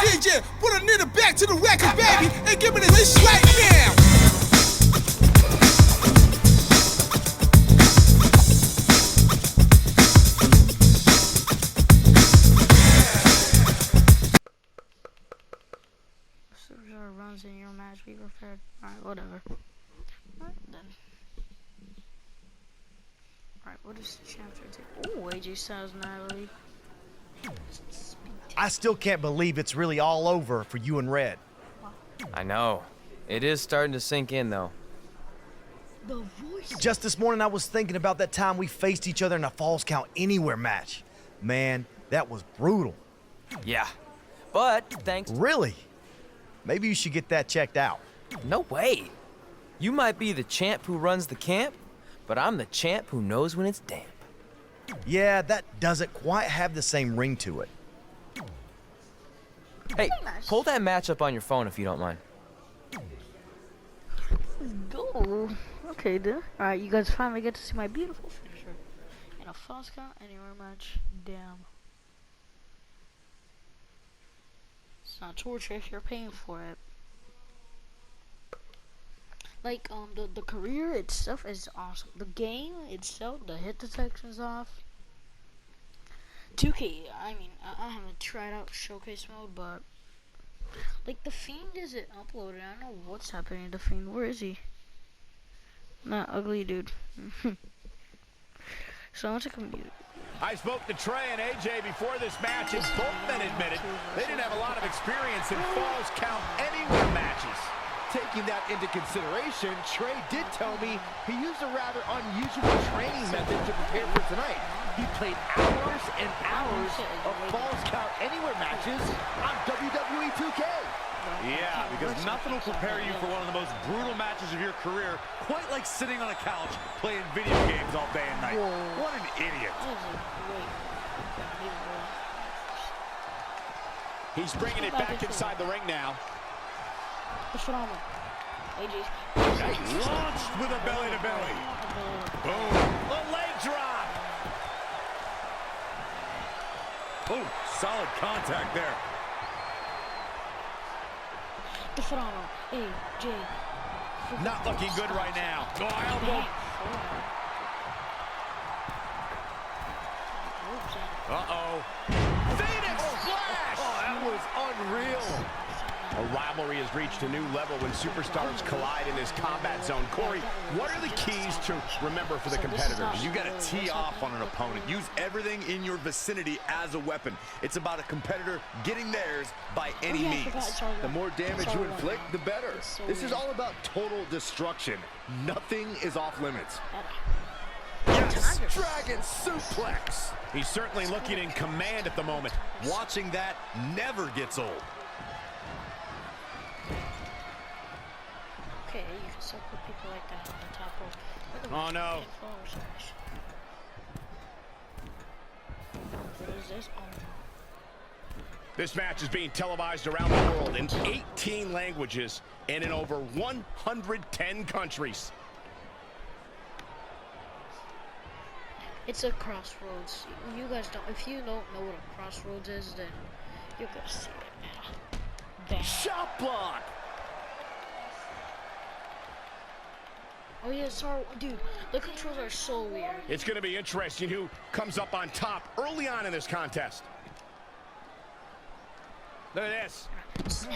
DJ, put a nigga back to the record, baby, and give me this right now. Superstar runs in your match. Be prepared. Alright, whatever. Alright, then. Alright, what is chapter 2? Oh, AJ Styles, Natalie. I still can't believe it's really all over for you and Red. I know. It is starting to sink in, though. The voice. Just this morning, I was thinking about that time we faced each other in a Falls Count Anywhere match. Man, that was brutal. Yeah. But thanks. Really? Maybe you should get that checked out. No way. You might be the champ who runs the camp, but I'm the champ who knows when it's damp. Yeah, that doesn't quite have the same ring to it. Hey, pull that match up on your phone if you don't mind. Let's go. Okay, then. Alright, you guys finally get to see my beautiful finisher in a Falls Count Anywhere match. Damn. It's not torture if you're paying for it. Like, the career itself is awesome. The game itself, the hit detection's off. 2K, I mean, I haven't tried out showcase mode, but like the Fiend isn't uploaded. I don't know what's happening to the Fiend. Where is he? Not ugly dude. So I'm gonna mute. I spoke to Trey and AJ before this match, and both men admitted they didn't have a lot of experience in Falls Count Anywhere matches. Taking that into consideration, Trey did tell me he used a rather unusual training method to prepare for tonight. He played hours and hours of Falls Count Anywhere matches on WWE 2K. Yeah, because nothing will prepare you for one of the most brutal matches of your career, quite like sitting on a couch playing video games all day and night. Whoa. What an idiot. He's bringing it back inside the ring now. What's phenomenal? AJ's Launched with a belly-to-belly. Boom. A leg drop. Oh, solid contact there. The phenomenal AJ. Not looking good right now. Oh, elbow. Uh-oh. Phoenix Splash! Oh, that was unreal. A rivalry has reached a new level when superstars collide in this combat zone. Corey, what are the keys to remember for the competitors? You got to tee off on an opponent. Use everything in your vicinity as a weapon. It's about a competitor getting theirs by any means. The more damage you inflict, the better. This is all about total destruction. Nothing is off limits. Yes, Dragon Suplex. He's certainly looking in command at the moment. Watching that never gets old. Okay, you can still put people like that on the top rope. Oh no. What is this? Oh. This match is being televised around the world in 18 languages and in over 110 countries. It's a crossroads. You guys don't. If you don't know what a crossroads is, then you're gonna see it now. Damn. Shot block. Oh yeah, sorry, dude. The controls are so weird. It's going to be interesting who comes up on top early on in this contest. Look at this.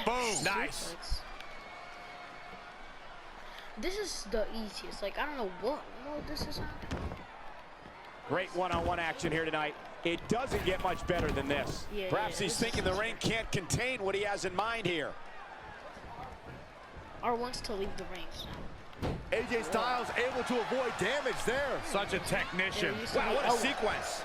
Boom. Nice. This is the easiest. Like, I don't know what mode this is on. Great one-on-one action here tonight. It doesn't get much better than this. Yeah, Perhaps he's thinking the ring can't contain what he has in mind here. Or wants to leave the rings. AJ Styles able to avoid damage there. Such a technician. Yeah, Wow, what a sequence.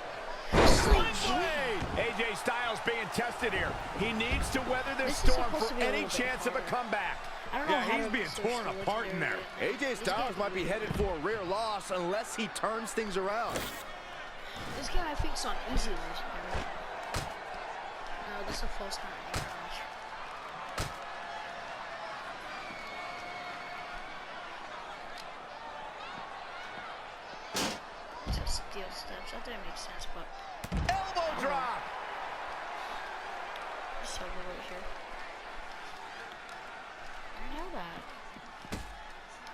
AJ Styles being tested here. He needs to weather this storm for any chance of a comeback. I don't know how he's being torn apart in there. AJ Styles might be headed for a rear loss unless he turns things around. This game I think is on easy legendary. No, this is a false count. Steel steps. That didn't make sense, but Elbow drop. just over right here.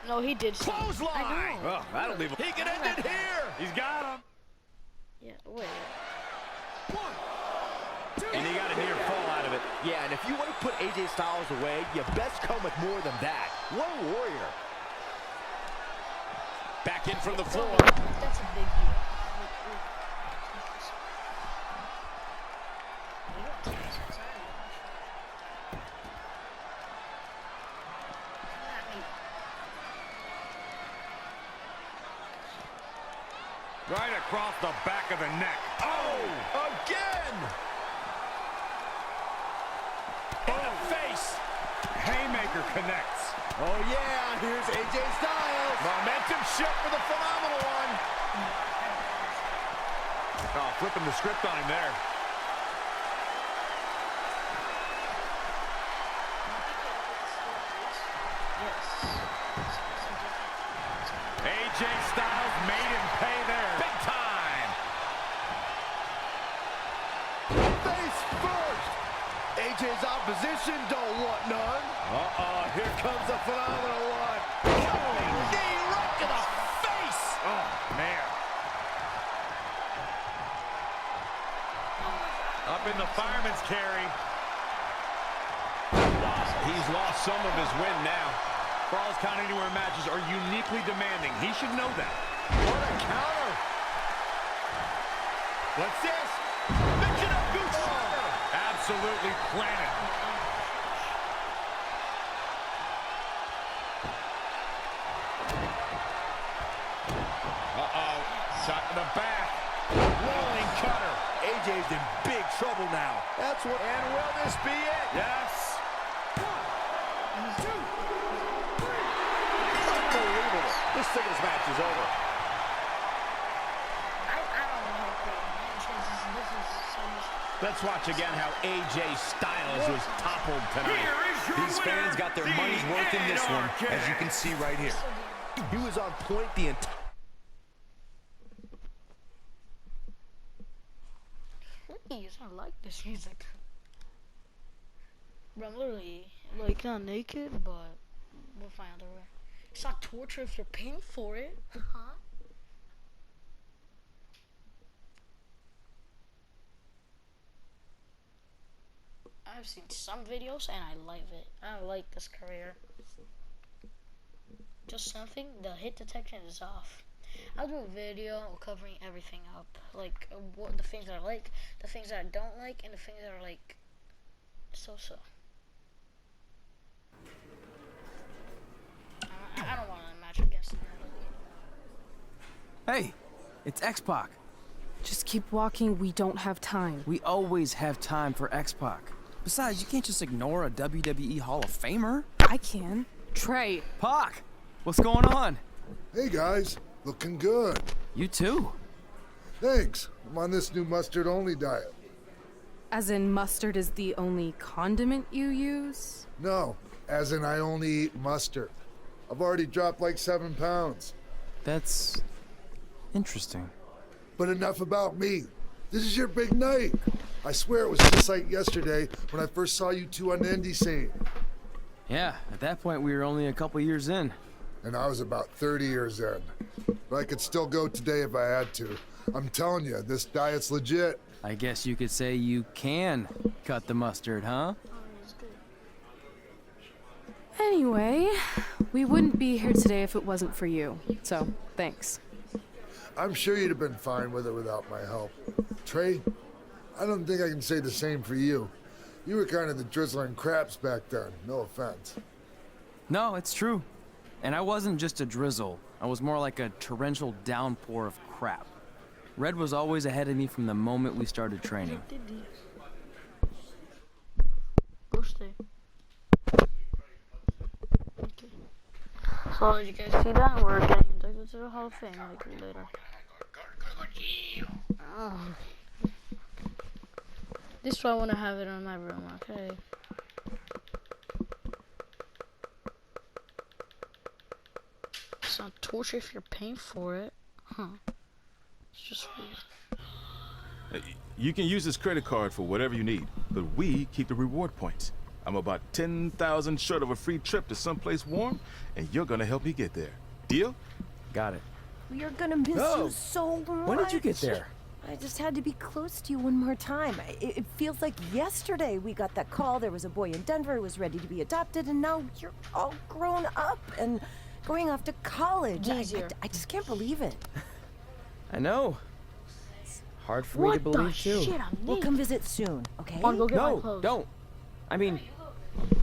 No, he did. Clothesline! I know. Oh, that'll leave him. He can end it here. He's got him. Yeah, wait. And he got a near fall out of it. Yeah, and if you want to put AJ Styles away, you best come with more than that. What a warrior. Back in from the floor. That's a big deal. Right across the back of the neck. Oh, again. In the face. Haymaker connects. Oh, yeah, here's AJ Styles. Momentum shift for the phenomenal one. Oh, flipping the script on him there. AJ Styles made him pay there. Big time. Face first. AJ's opposition don't want none. Uh-oh, here comes the phenomenal one. Knee right to the face. Oh, man. Up in the fireman's carry. He's lost some of his win now. Falls Count Anywhere matches are uniquely demanding. He should know that. What a counter. What's this? Mix it up, Goose. Absolutely planted. Uh-oh. Shot to the back. Rolling cutter. AJ's in big trouble now. That's what. And will this be it? Yes. Unbelievable. This singles match is over. I don't know how this is so much. Let's watch again how AJ Styles was toppled tonight. These fans got their money's worth in this one, as you can see right here. He was on point the entire. Please, I like this music. Bro, I'm literally, like, not naked, but we'll find out the way. It's not torture if you're paying for it. Huh? I've seen some videos and I like it. I like this career. Just something, the hit detection is off. I'll do a video covering everything up. Like, what the things that I like, the things that I don't like, and the things that are like, so-so. I don't want to match against them. Hey, it's X-Pac. Just keep walking, we don't have time. We always have time for X-Pac. Besides, you can't just ignore a WWE Hall of Famer. I can. Trey. Pac, what's going on? Hey guys, looking good. You too. Thanks. I'm on this new mustard-only diet. As in mustard is the only condiment you use? No, as in I only eat mustard. I've already dropped like 7 pounds. That's interesting. But enough about me. This is your big night. I swear it was just like yesterday when I first saw you two on the indie scene. Yeah, at that point we were only a couple years in. And I was about 30 years in. But I could still go today if I had to. I'm telling you, this diet's legit. I guess you could say you can cut the mustard, huh? Anyway, we wouldn't be here today if it wasn't for you. So, thanks. I'm sure you'd have been fine with it without my help. Trey, I don't think I can say the same for you. You were kind of the drizzling craps back then, no offense. No, it's true. And I wasn't just a drizzle. I was more like a torrential downpour of crap. Red was always ahead of me from the moment we started training. So did you guys see that? We're getting inducted to the Hall of Fame like later. This is why I want to have it in my room, okay? It's not torture if you're paying for it. Huh. It's just weird. You can use this credit card for whatever you need, but we keep the reward points. I'm about 10,000 short of a free trip to someplace warm, and you're gonna help me get there. Deal? Got it. We are gonna miss you so much. When did you get there? I just had to be close to you one more time. It feels like yesterday we got that call. There was a boy in Denver who was ready to be adopted, and now you're all grown up and going off to college. I just can't believe it. I know. It's hard for me to believe, too. We'll come visit soon, okay? No, don't. I mean,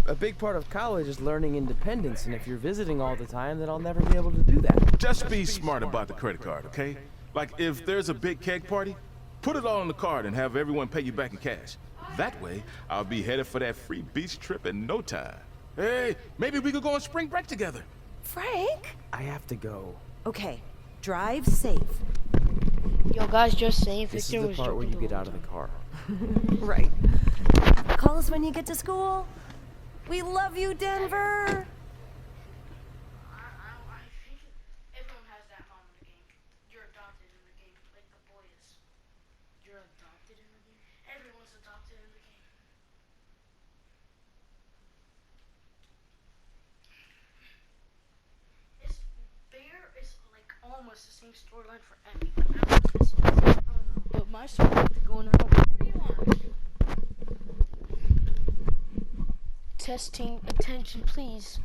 a big part of college is learning independence, and if you're visiting all the time, then I'll never be able to do that. Just be smart about the credit card, okay? Like, if there's a big keg party, put it all on the card and have everyone pay you back in cash. That way, I'll be headed for that free beach trip in no time. Hey, maybe we could go on spring break together. Frank? I have to go. Okay, drive safe. Yo, guys, just saying. This is the part where you get out of the car. Right. Call us when you get to school. We love you, Denver. Everyone has that mom in the game. You're adopted in the game, like the boy is. You're adopted in the game. Everyone's adopted in the game. It's Bear is like almost the same storyline for Emmy. But my storyline's going on. Testing, attention, please.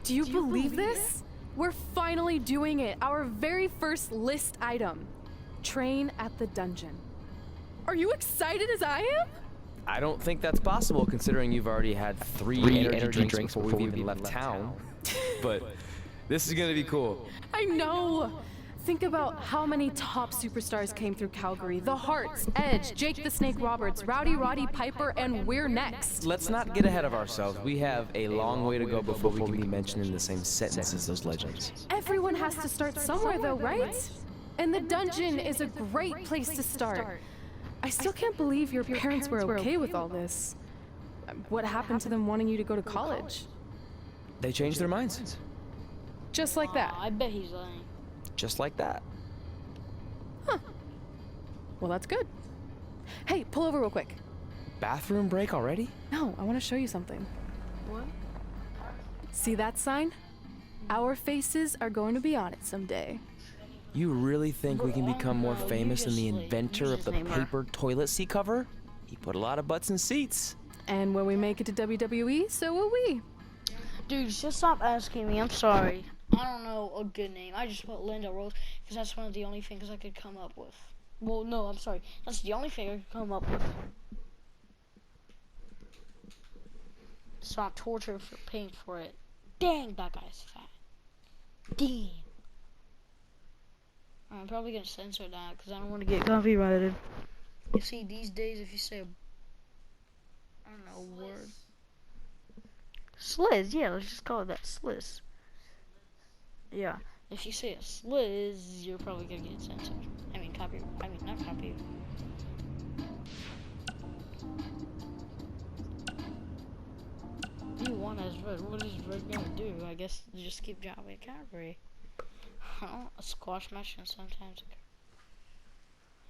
Do you believe this? We're finally doing it. Our very first list item. Train at the dungeon. Are you excited as I am? I don't think that's possible, considering you've already had three energy drinks before we've even left town. But this is gonna be cool. I know. Think about how many top superstars came through Calgary. The Hearts, Edge, Jake the Snake Roberts, Rowdy Roddy Piper, and we're next. Let's not get ahead of ourselves. We have a long way to go before we can be mentioned in the same sentence as those legends. Everyone has to start somewhere though, right? And the dungeon is a great place to start. I still can't believe your parents were okay with all this. What happened to them wanting you to go to college? They changed their minds. Just like that. I bet he's lying. Just like that. Huh. Well, that's good. Hey, pull over real quick. Bathroom break already? No, I want to show you something. What? See that sign? Our faces are going to be on it someday. You really think we can become more famous than the inventor of the paper toilet seat cover? He put a lot of butts in seats. And when we make it to WWE, so will we. Dude, just stop asking me. I'm sorry. I don't know a good name. I just put Linda Rose because that's one of the only things I could come up with. Well, no, I'm sorry. That's the only thing I could come up with. Stop torture for paying for it. Dang, that guy's fat. Damn. I'm probably gonna censor that because I don't want to get copyrighted. You see, these days, if you say I don't know, word. Sliz, yeah, let's just call it that. Sliz. Yeah, if you say a sliz, you're probably gonna get censored. I mean, not copy. D1 as red. What is red gonna do? I guess just keep dropping Calgary. Huh? A squash match and sometimes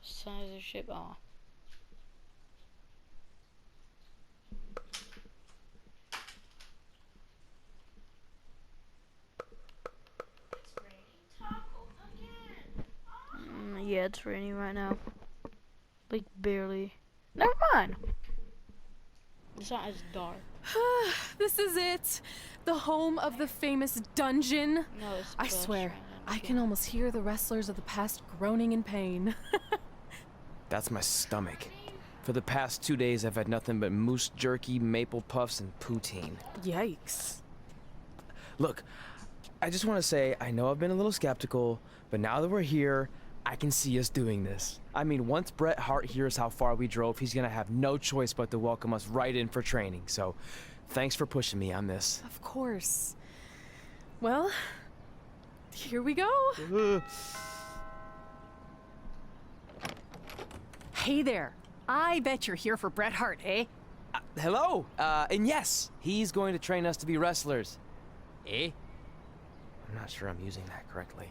size of ship. Oh. Yeah, it's raining right now. Like, barely. Never mind. It's not as dark. This is it. The home of the famous dungeon. No, it's I swear, I can almost hear the wrestlers of the past groaning in pain. That's my stomach. For the past 2 days, I've had nothing but moose jerky, maple puffs, and poutine. Yikes. Look, I just want to say, I know I've been a little skeptical, but now that we're here, I can see us doing this. I mean, once Bret Hart hears how far we drove, he's gonna have no choice but to welcome us right in for training. So, thanks for pushing me on this. Of course. Well, here we go. Hey there. I bet you're here for Bret Hart, eh? Hello. And yes, he's going to train us to be wrestlers. Eh? I'm not sure I'm using that correctly.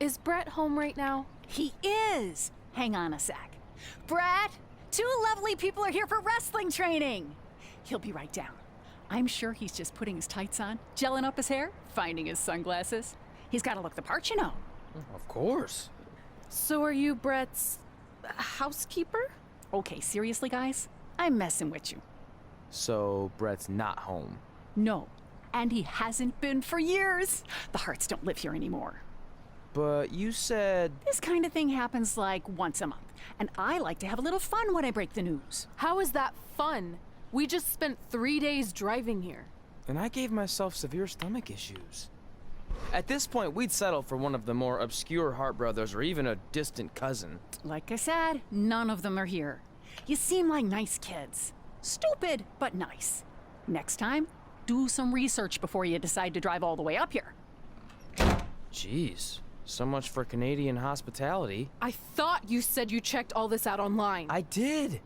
Is Bret home right now? He is. Hang on a sec. Bret, two lovely people are here for wrestling training. He'll be right down. I'm sure he's just putting his tights on, gelling up his hair, finding his sunglasses. He's got to look the part, you know. Of course. So are you Brett's housekeeper? Okay, seriously, guys? I'm messing with you. So Brett's not home. No, and he hasn't been for years. The Harts don't live here anymore. But you said... This kind of thing happens like once a month, and I like to have a little fun when I break the news. How is that fun? We just spent 3 days driving here. And I gave myself severe stomach issues. At this point, we'd settle for one of the more obscure Hart brothers or even a distant cousin. Like I said, none of them are here. You seem like nice kids. Stupid, but nice. Next time, do some research before you decide to drive all the way up here. Jeez, so much for Canadian hospitality. I thought you said you checked all this out online. I did.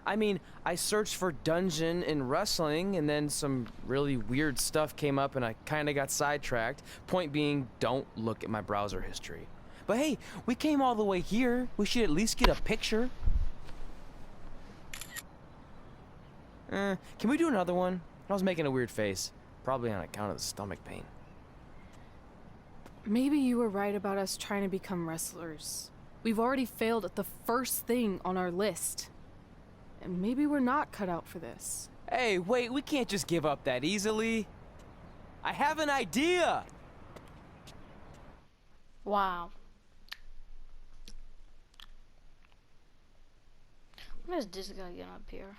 I mean, I searched for dungeon in wrestling, and then some really weird stuff came up, and I kind of got sidetracked. Point being, don't look at my browser history. But hey, we came all the way here. We should at least get a picture. Can we do another one? I was making a weird face. Probably on account of the stomach pain. Maybe you were right about us trying to become wrestlers. We've already failed at the first thing on our list. And maybe we're not cut out for this. Hey, wait, we can't just give up that easily. I have an idea! Wow. When is this guy getting up here?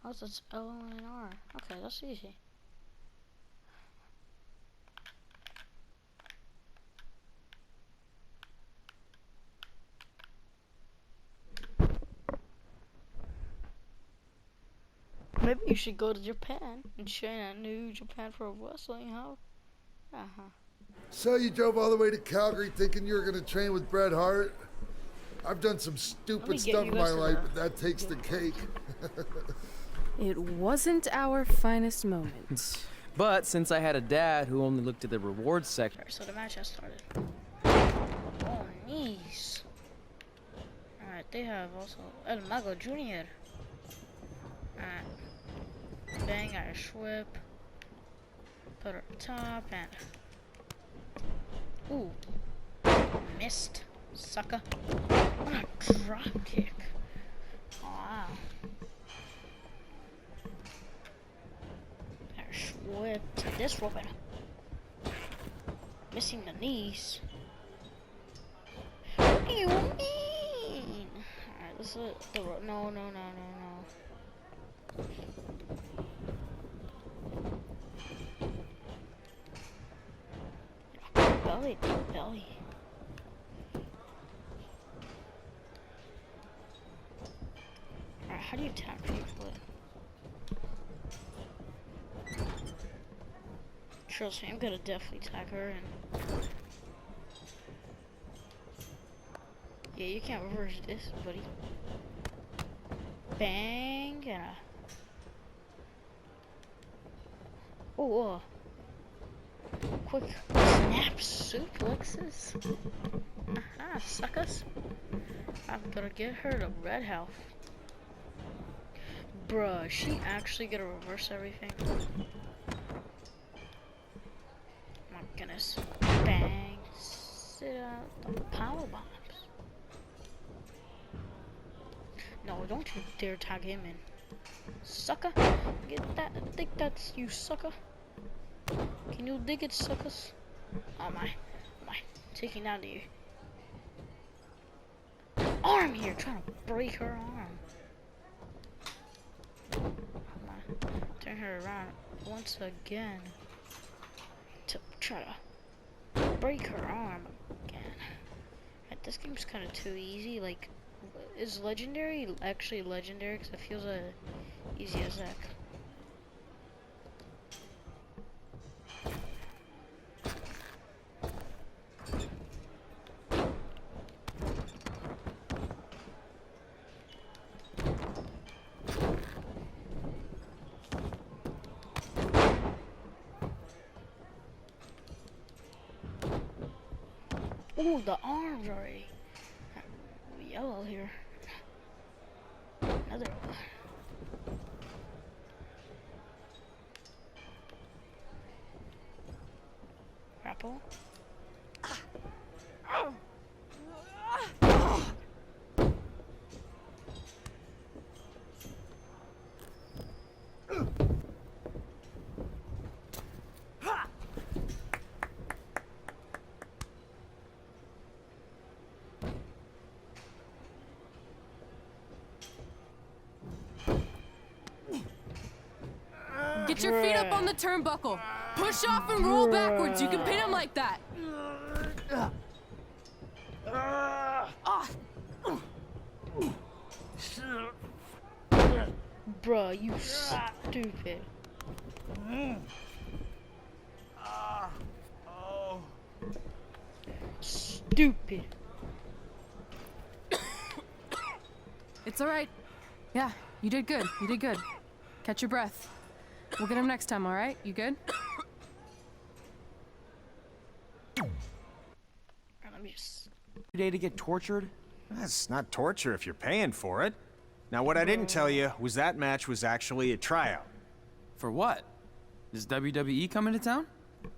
Oh, that's L and R. Okay, that's easy. Maybe you should go to Japan and train at New Japan Pro Wrestling, huh? So you drove all the way to Calgary thinking you were going to train with Bret Hart? I've done some stupid stuff in my life, but that takes the cake. It wasn't our finest moment. But since I had a dad who only looked at the rewards section... So the match has started. Oh, knees. Alright, they have also El Mago Jr. Alright. Bang, Irish whip. Put her up top and... Ooh. Missed. Sucker. What a drop kick. Oh, wow. Irish whip to this woman. Missing the knees. What do you mean? Alright, this is the no. Belly. Alright, how do you tap people? Trust me, I'm gonna definitely tag her and... Yeah, you can't reverse this, buddy. Bang and a... Oh, quick snap suplexes. Aha, suckers. I'm gonna get her to red health. Bruh, is she actually gonna reverse everything? My goodness. Bang. Sit out the power bombs. No, don't you dare tag him in. Sucker. Get that. I think that's you, sucker. Can you dig it, suckers? Oh my. Taking down the arm here, trying to break her arm. Oh my. Turn her around once again to try to break her arm again. Right, this game's kind of too easy. Like, is legendary actually legendary? Because it feels easy as heck. Ooh, the arms already. Yellow here. Another one. purple. Get your feet up on the turnbuckle. Push off and roll backwards. You can pin him like that. Bruh, you stupid. Stupid. It's all right. Yeah, you did good. You did good. Catch your breath. We'll get him next time, all right? You good? Let me just... Day to get tortured? That's not torture if you're paying for it. Now, what I didn't tell you was that match was actually a tryout. For what? Is WWE coming to town?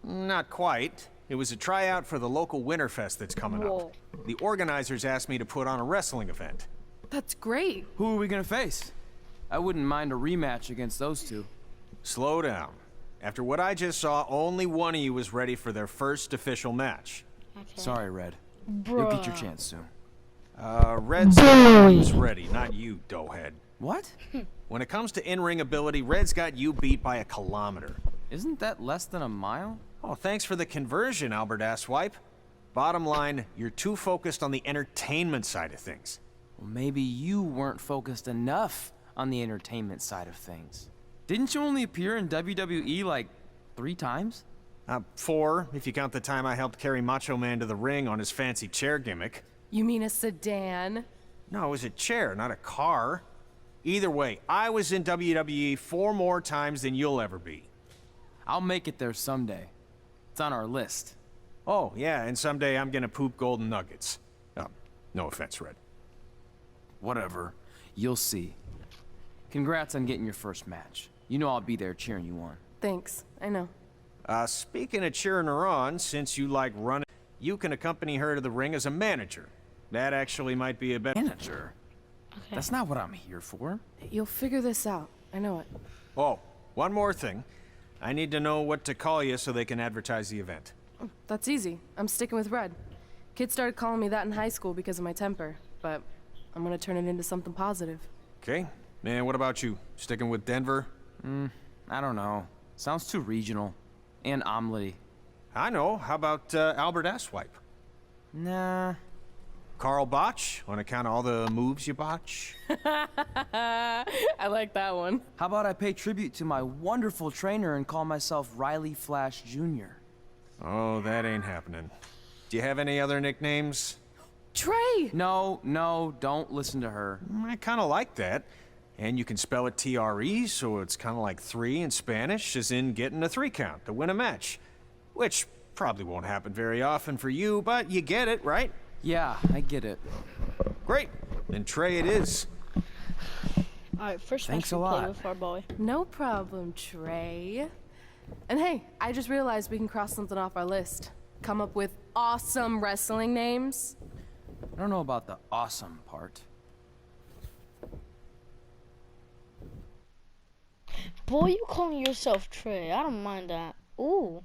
Not quite. It was a tryout for the local Winterfest that's coming up. The organizers asked me to put on a wrestling event. That's great. Who are we gonna face? I wouldn't mind a rematch against those two. Slow down. After what I just saw, only one of you was ready for their first official match. Okay. Sorry, Red. Bruh. You'll get your chance soon. Red's was ready, not you, doughhead. What? When it comes to in-ring ability, Red's got you beat by a kilometer. Isn't that less than a mile? Oh, thanks for the conversion, Albert Asswipe. Bottom line, you're too focused on the entertainment side of things. Well, maybe you weren't focused enough on the entertainment side of things. Didn't you only appear in WWE like 3 times? 4, if you count the time I helped carry Macho Man to the ring on his fancy chair gimmick. You mean a sedan? No, it was a chair, not a car. Either way, I was in WWE 4 more times than you'll ever be. I'll make it there someday. It's on our list. Oh, yeah, and someday I'm gonna poop golden nuggets. No offense, Red. Whatever. You'll see. Congrats on getting your first match. You know I'll be there cheering you on. Thanks. I know. Speaking of cheering her on, since you like running, you can accompany her to the ring as a manager. That actually might be a better... Manager? Okay. That's not what I'm here for. You'll figure this out. I know it. Oh, one more thing. I need to know what to call you so they can advertise the event. That's easy. I'm sticking with Red. Kids started calling me that in high school because of my temper, but I'm gonna turn it into something positive. Okay. And what about you? Sticking with Denver? I don't know. Sounds too regional. And omelette-y. I know. How about Albert Asswipe? Nah. Carl Botch, on account of all the moves you botch? I like that one. How about I pay tribute to my wonderful trainer and call myself Riley Flash Jr.? Oh, that ain't happening. Do you have any other nicknames? Trey! No, don't listen to her. I kind of like that. And you can spell it T-R-E, so it's kind of like 3 in Spanish, as in getting a 3 count to win a match. Which probably won't happen very often for you, but you get it, right? Yeah, I get it. Great. Then Trey it is. Alright, first Thanks match we a play lot. with our boy. No problem, Trey. And hey, I just realized we can cross something off our list. Come up with awesome wrestling names. I don't know about the awesome part. Boy, you calling yourself Trey. I don't mind that. Ooh.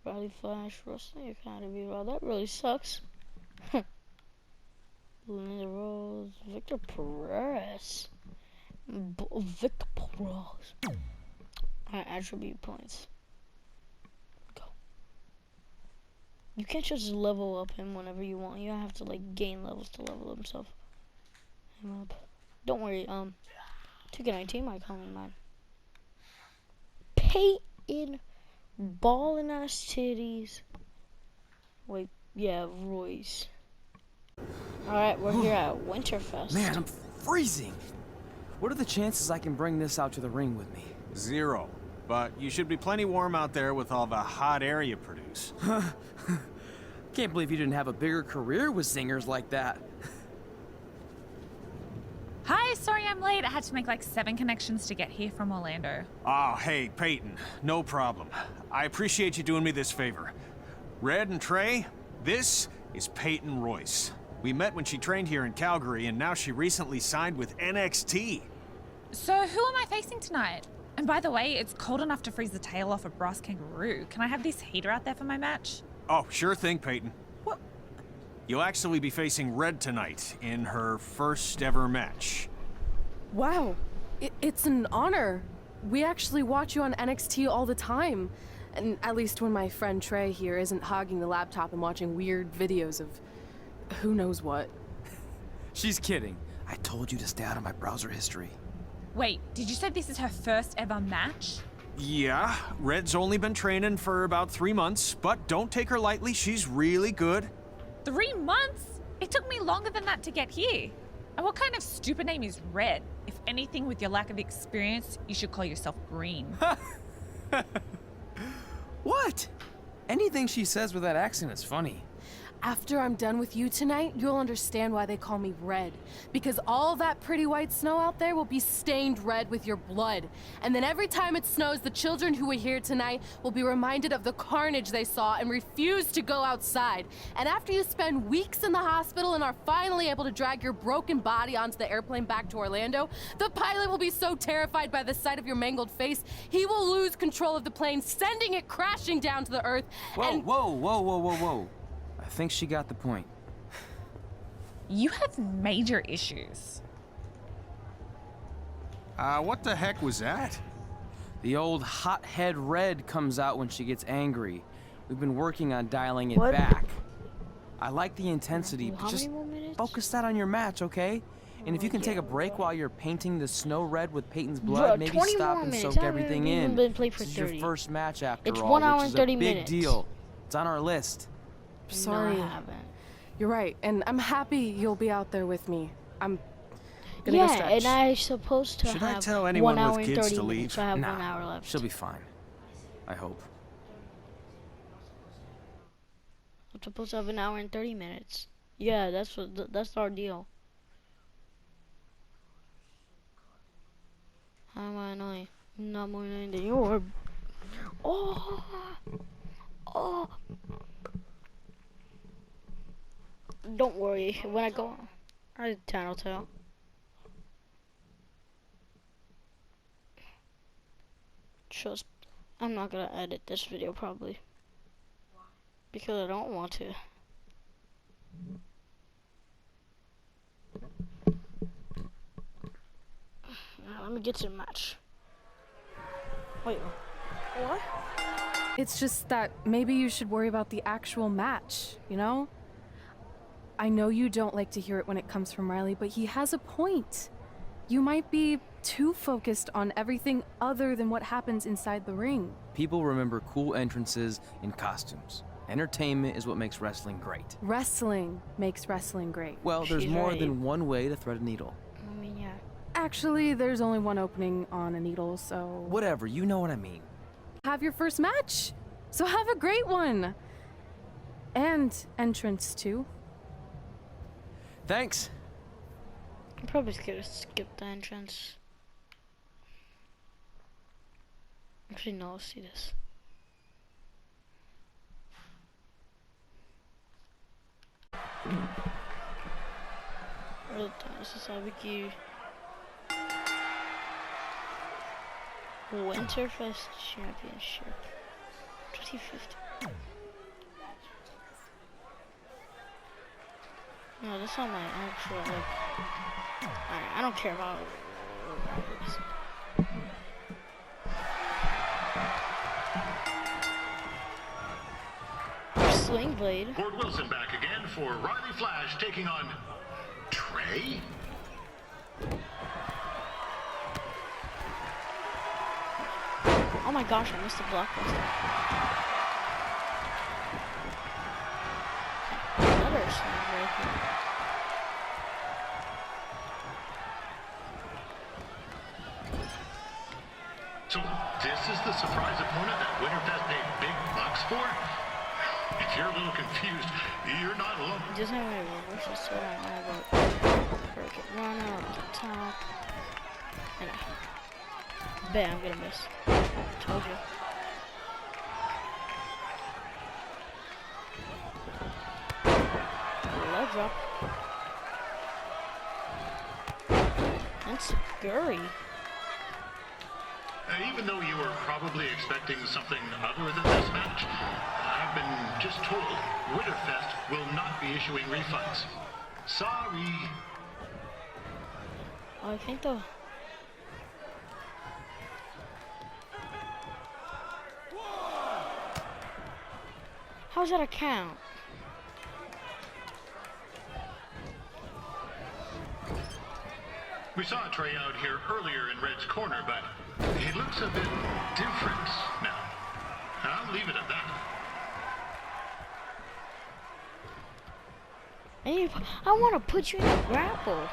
Riley Flash Wrestling Academy. Well, that really sucks. Linda Rose. Victor Perez. Victor Perez. Alright, attribute points. Go. You can't just level up him whenever you want. You have to, like, gain levels to level himself. Him up. Don't worry, 2K19 might come in mind. Peyton ballin' ass titties. Wait, yeah, Royce. Alright, we're here at Winterfest. Man, I'm freezing. What are the chances I can bring this out to the ring with me? 0. But you should be plenty warm out there with all the hot air you produce. Can't believe you didn't have a bigger career with singers like that. Hi, sorry I'm late. I had to make like 7 connections to get here from Orlando. Oh, hey, Peyton. No problem. I appreciate you doing me this favor. Red and Trey, this is Peyton Royce. We met when she trained here in Calgary, and now she recently signed with NXT. So who am I facing tonight? And by the way, it's cold enough to freeze the tail off a brass kangaroo. Can I have this heater out there for my match? Oh, sure thing, Peyton. What? You'll actually be facing Red tonight in her first ever match. Wow, it's an honor. We actually watch you on NXT all the time. And at least when my friend Trey here isn't hogging the laptop and watching weird videos of who knows what. She's kidding. I told you to stay out of my browser history. Wait, did you say this is her first ever match? Yeah, Red's only been training for about 3 months, but don't take her lightly, she's really good. 3 months? It took me longer than that to get here. And what kind of stupid name is Red? If anything, with your lack of experience, you should call yourself Green. What? Anything she says with that accent is funny. After I'm done with you tonight, you'll understand why they call me Red. Because all that pretty white snow out there will be stained red with your blood. And then every time it snows, the children who were here tonight will be reminded of the carnage they saw and refuse to go outside. And after you spend weeks in the hospital and are finally able to drag your broken body onto the airplane back to Orlando, the pilot will be so terrified by the sight of your mangled face, he will lose control of the plane, sending it crashing down to the earth. Whoa. I think she got the point. You have major issues. What the heck was that? The old hothead Red comes out when she gets angry. We've been working on dialing it What? back. I like the intensity, How but just many more minutes? focus that on your match, okay? And if you can take a break while you're painting the snow red with Peyton's blood, Bro, maybe 20 stop more and minutes. soak I haven't everything even in. been played for This is your 30. first match after It's all, 1 hour which and is 30 a big minutes. deal. It's on our list. Sorry. No, I haven't. You're right, and I'm happy you'll be out there with me. I'm gonna go Yeah, stretch. and I'm supposed to Should have I tell 1 anyone hour with and kids 30 to minutes. leave? I have Nah, 1 hour left. She'll be fine. I hope. I'm supposed to have 1 hour and 30 minutes. Yeah, that's our deal. How am I annoying? I'm not more annoying than you are. Oh. Don't worry. When I go, I channel tell. Trust. I'm not gonna edit this video probably because I don't want to. Now, let me get to the match. Wait, what? It's just that maybe you should worry about the actual match, you know? I know you don't like to hear it when it comes from Riley, but he has a point. You might be too focused on everything other than what happens inside the ring. People remember cool entrances and costumes. Entertainment is what makes wrestling great. Wrestling makes wrestling great. Well, there's She's more right. than one way to thread a needle. I mean, yeah. Actually, there's only one opening on a needle, so... Whatever, you know what I mean. Have your first match. So have a great one. And entrance, too. Thanks. I'm probably just gonna skip the entrance. Actually, no, let's see this. This is how we give Winterfest Championship 2015. No, that's not my actual, like, alright, I don't care about Sling Blade. Gord Wilson back again for Riley Flash taking on Trey. Oh my gosh, I missed the blockbuster. Another Sling Blade here. So this is the surprise opponent that Winterfest paid big bucks for? If you're a little confused, you're not alone. Just have a reverse sword on my boat. Hurricane Runner up the top. And I bet I'm gonna miss. Told you. drop. That's scary. Even though you were probably expecting something other than this match, I've been just told Winterfest will not be issuing refunds. Sorry. I think the... How's that a count? We saw Trey out here earlier in Red's corner, but he looks a bit different now. I'll leave it at that. I want to put you in a grapple.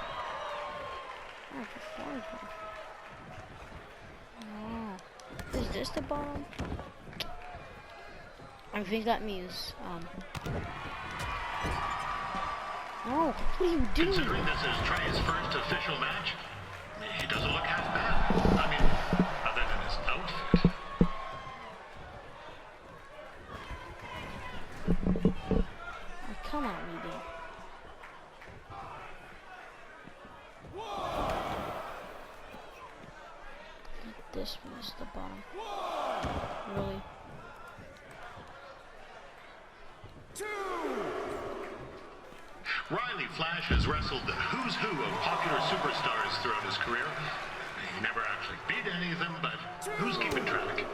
Oh, is this the bottom? I think that means, oh, what are you doing? Considering this is Trey's first official match, he doesn't look half bad. I mean, other than his outfit. Oh, come on, me, dude. This one is the bottom. Really? Riley Flash has wrestled the who's who of popular superstars throughout his career. He never actually beat any of them, but who's keeping track?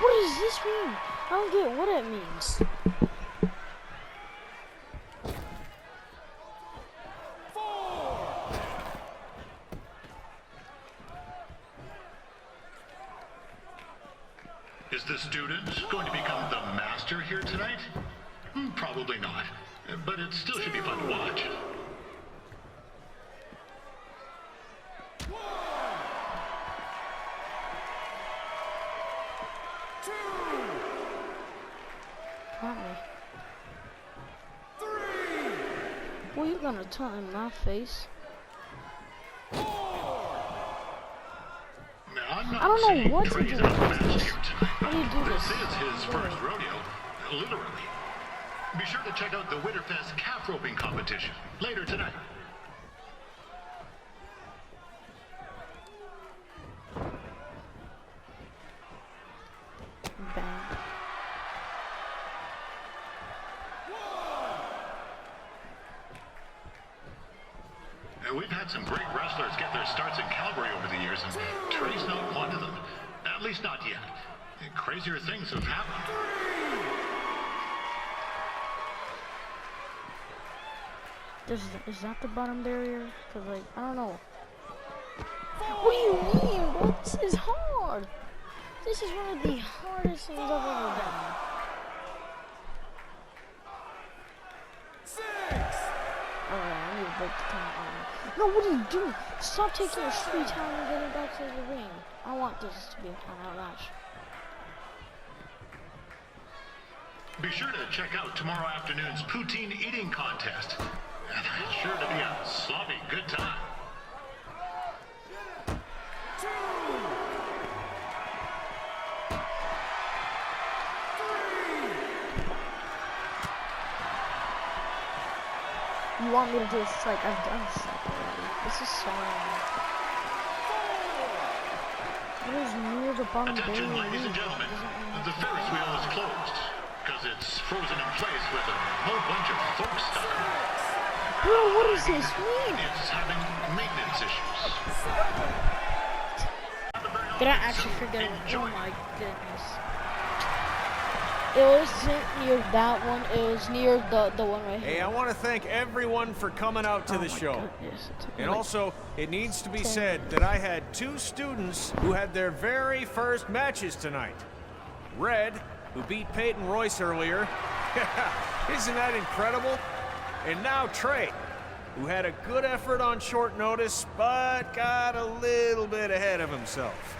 What does this mean? I don't get what it means. Is the student going to become the master here tonight? Probably not, but it still should be fun to watch. Well, you're gonna time my face. I don't know what to do. How do you do this? This is his first rodeo, literally. Be sure to check out the Winterfest calf roping competition later tonight. Bang. We've had some great wrestlers get their starts in Calgary over the years, and Trey's not one of them. At least not yet. Crazier things have happened. Is that the bottom barrier? Cause like, I don't know. What do you mean, bro? This is hard. This is one of the hardest things I've ever done. Alright, I need to break the time. No, what are you doing? Stop taking your sweet time and getting back to the ring. I want this to be a count-out match. Be sure to check out tomorrow afternoon's poutine eating contest. It's sure to be a sloppy good time. You want me to do a strike? I've done a strike already. This is so long. It is near the bottom barrier. Attention, ladies and gentlemen. The Ferris wheel is closed because it's frozen in place with a whole bunch of folk stuff. Bro, what does this mean? It's having maintenance issues. Did I actually forget it? Oh my goodness. It wasn't near that one, it was near the one right here. Hey, I want to thank everyone for coming out to the show. And also, it needs to be said that I had 2 students who had their very first matches tonight. Red, who beat Peyton Royce earlier. Isn't that incredible? And now Trey, who had a good effort on short notice, but got a little bit ahead of himself.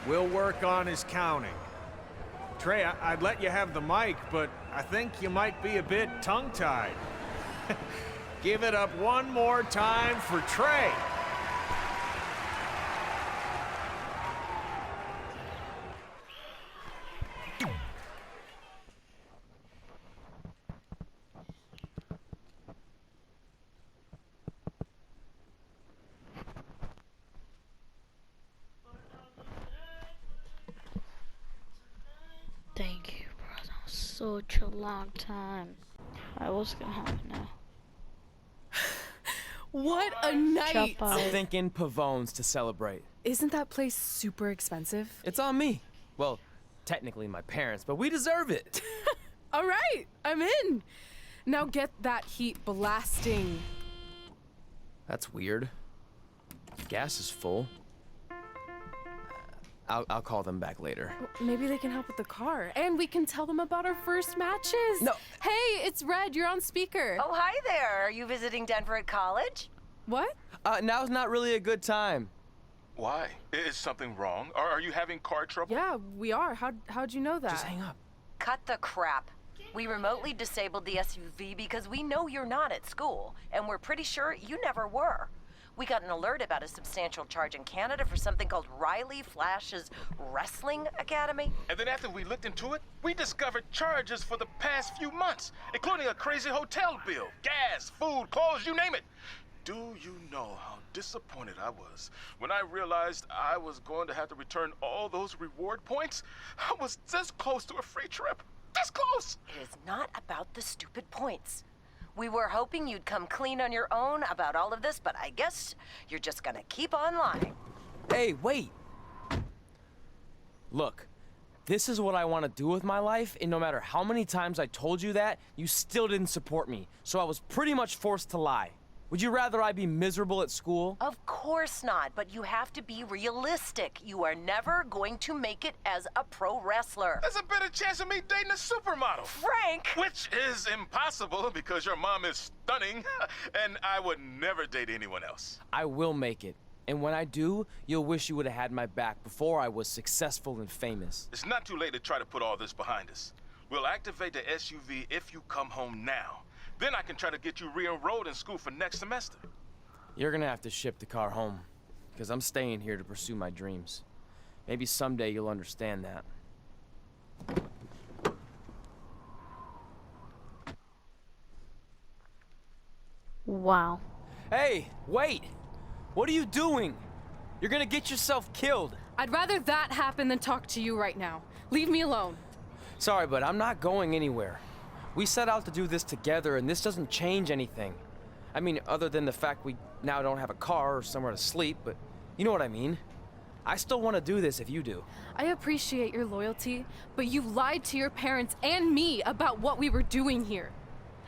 We'll work on his counting. Trey, I'd let you have the mic, but I think you might be a bit tongue-tied. Give it up one more time for Trey. such a long time. Alright, what's gonna happen now? What a night! I'm thinking Pavone's to celebrate. Isn't that place super expensive? It's on me. Well, technically my parents, but we deserve it. All right, I'm in. Now get that heat blasting. That's weird. Gas is full. I'll call them back later. Maybe they can help with the car, and we can tell them about our first matches. No. Hey, it's Red. You're on speaker. Oh, hi there. Are you visiting Denver at college? What? Now's not really a good time. Why? Is something wrong? Are you having car trouble? Yeah, we are. How'd you know that? Just hang up. Cut the crap. We remotely disabled the SUV because we know you're not at school, and we're pretty sure you never were. We got an alert about a substantial charge in Canada for something called Riley Flash's Wrestling Academy. And then after we looked into it, we discovered charges for the past few months, including a crazy hotel bill, gas, food, clothes, you name it. Do you know how disappointed I was when I realized I was going to have to return all those reward points? I was this close to a free trip. This close! It is not about the stupid points. We were hoping you'd come clean on your own about all of this, but I guess you're just gonna keep on lying. Hey, wait. Look, this is what I want to do with my life, and no matter how many times I told you that, you still didn't support me, so I was pretty much forced to lie. Would you rather I be miserable at school? Of course not, but you have to be realistic. You are never going to make it as a pro wrestler. There's a better chance of me dating a supermodel. Frank! Which is impossible because your mom is stunning, and I would never date anyone else. I will make it. And when I do, you'll wish you would have had my back before I was successful and famous. It's not too late to try to put all this behind us. We'll activate the SUV if you come home now. Then I can try to get you re-enrolled in school for next semester. You're gonna have to ship the car home, because I'm staying here to pursue my dreams. Maybe someday you'll understand that. Wow. Hey, wait! What are you doing? You're gonna get yourself killed. I'd rather that happen than talk to you right now. Leave me alone. Sorry, but I'm not going anywhere. We set out to do this together, and this doesn't change anything. I mean, other than the fact we now don't have a car or somewhere to sleep, but you know what I mean. I still want to do this if you do. I appreciate your loyalty, but you lied to your parents and me about what we were doing here.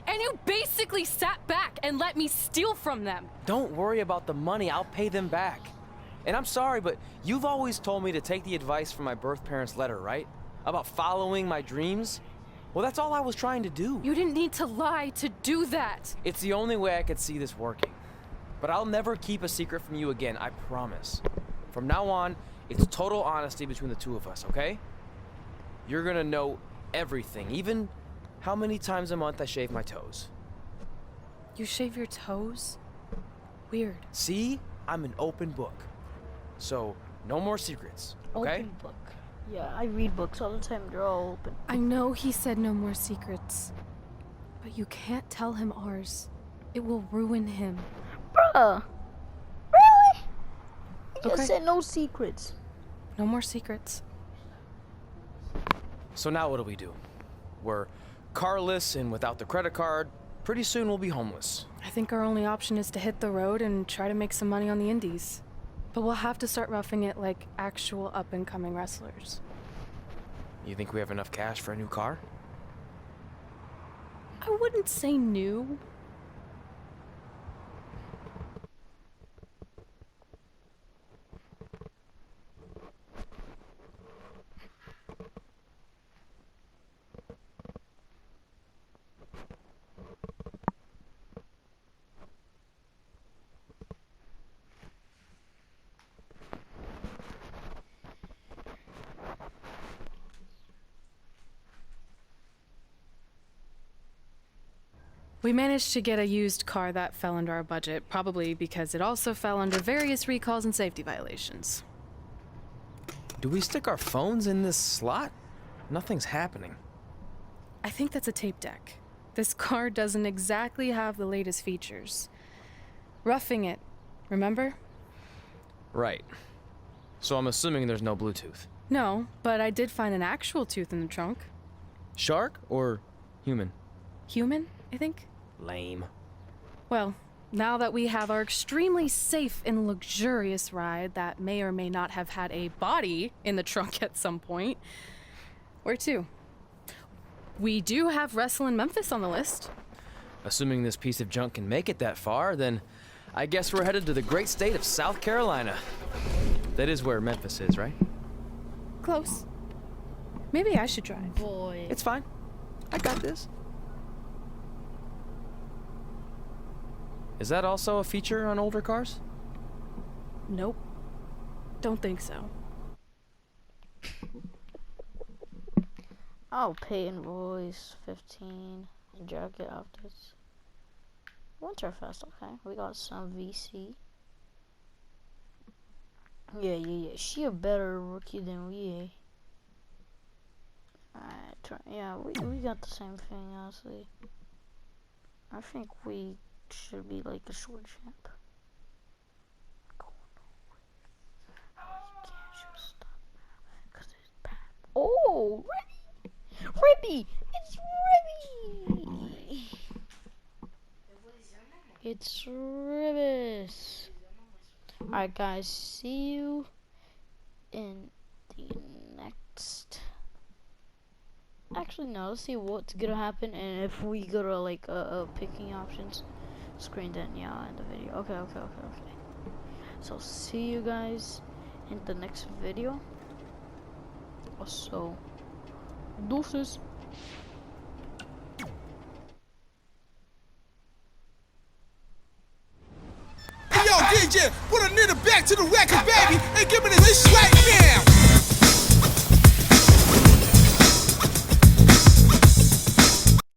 And you basically sat back and let me steal from them. Don't worry about the money, I'll pay them back. And I'm sorry, but you've always told me to take the advice from my birth parents' letter, right? About following my dreams? Well, that's all I was trying to do. You didn't need to lie to do that. It's the only way I could see this working. But I'll never keep a secret from you again, I promise. From now on, it's total honesty between the two of us, okay? You're gonna know everything, even how many times a month I shave my toes. You shave your toes? Weird. See? I'm an open book. So, no more secrets, okay? Open book. Yeah, I read books all the time. They're all open. I know he said no more secrets, but you can't tell him ours. It will ruin him. Bruh. Really? You Okay. just said no secrets. No more secrets. So now what do we do? We're carless and without the credit card. Pretty soon we'll be homeless. I think our only option is to hit the road and try to make some money on the indies. But we'll have to start roughing it like actual up-and-coming wrestlers. You think we have enough cash for a new car? I wouldn't say new. We managed to get a used car that fell under our budget, probably because it also fell under various recalls and safety violations. Do we stick our phones in this slot? Nothing's happening. I think that's a tape deck. This car doesn't exactly have the latest features. Roughing it, remember? Right. So I'm assuming there's no Bluetooth. No, but I did find an actual tooth in the trunk. Shark or human? Human, I think. Lame. Well, now that we have our extremely safe and luxurious ride that may or may not have had a body in the trunk at some point, where to? We do have Wrestle in Memphis on the list. Assuming this piece of junk can make it that far, then I guess we're headed to the great state of South Carolina. That is where Memphis is, right? Close. Maybe I should drive. Boy. It's fine. I got this. Is that also a feature on older cars? Nope. Don't think so. Oh, pay invoice 15 and jacket updates. Winterfest, okay. We got some VC. Yeah. She a better rookie than we. Alright, yeah, we got the same thing, honestly. I think we should be like a short champ. Oh, Ribby! It's Ribby! It's Ribbis. Alright, guys, see you in the next. Actually, no, let's see what's gonna happen, and if we go to like picking options screen, then yeah, I'll end the video. Okay. So, see you guys in the next video. So, deuces. Hey, yo, DJ, put a nigga back to the record, baby, and give me